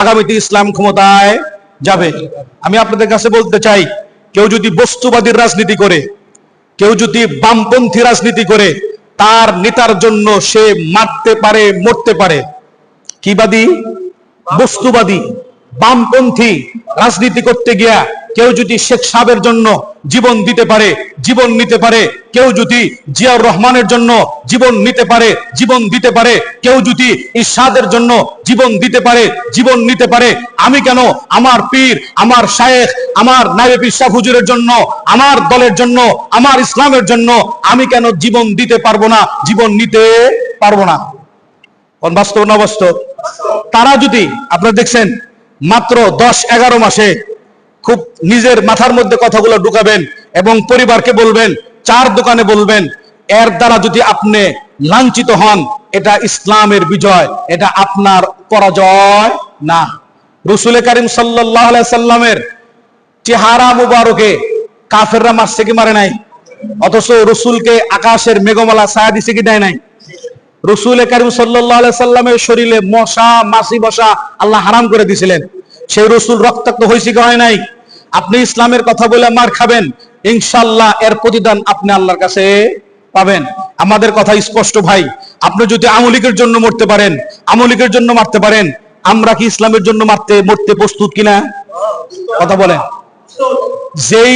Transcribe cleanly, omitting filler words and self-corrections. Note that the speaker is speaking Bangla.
আগামীতে ইসলাম ক্ষমতায় যাবে। আমি আপনাদের কাছে বলতে চাই, কেউ যদি বস্তুবাদীর রাজনীতি করে, কেউ যদি বামপন্থী রাজনীতি করে, তার নেতার জন্য সে মারতে পারে, মরতে পারে। কি বাদী? বস্তুবাদী বামপন্থী রাজনীতি করতে গিয়া কেউ যদি শেখ সাহেবের জন্য জীবন দিতে পারে, জীবন নিতে পারে, কেউ যদি জিয়াউর রহমানের জন্য জীবন নিতে পারে, জীবন দিতে পারে, কেউ যদি ইরশাদের জন্য জীবন দিতে পারে, জীবন নিতে পারে, আমি কেন আমার পীর, আমার শায়েখ, আমার নায়েবে পীর সাহেব হুজুরের জন্য, আমার দলের জন্য, আমার ইসলামের জন্য আমি কেন জীবন দিতে পারবো না, জীবন নিতে পারবো না? কোন বাস্তব না বাস্তব? তারা যদি, আপনারা দেখছেন, মাত্র 10-11 মাসে খুব নিজের মাথার মধ্যে কথাগুলো ঢুকাবেন এবং পরিবারকে বলবেন, চার দোকানে বলবেন, এর দ্বারা যদি আপনি লাঞ্ছিত হন, এটা ইসলামের বিজয়, এটা আপনার পরাজয় না। রাসূল করিম সাল্লাল্লাহু আলাইহি সাল্লামের চেহারা মুবারকে কাফেররা মারছে কি মারে নাই? অথচ রাসূলকে আকাশের মেঘমালা ছায়া দিছে কি দেয় নাই? রাসূল করিম সাল্লাল্লাহু আলাইহি সাল্লামের শরীরে মশা মাছি বসা আল্লাহ হারাম করে দিয়েছিলেন। সেই রাসূল রক্তাক্ত হয়েছে কি হয় নাই? আপনি ইসলামের কথা বলে মার খাবেন, ইনশাআল্লাহ এর প্রতিদান আপনি আল্লাহর কাছে পাবেন। আমাদের কথা স্পষ্ট ভাই, আপনি যদি আওয়ামী লীগের জন্য মরতে পারেন, আওয়ামী লীগের জন্য মারতে পারেন, আমরা কি ইসলামের জন্য মরতে প্রস্তুত কিনা? কথা বলেন। যেই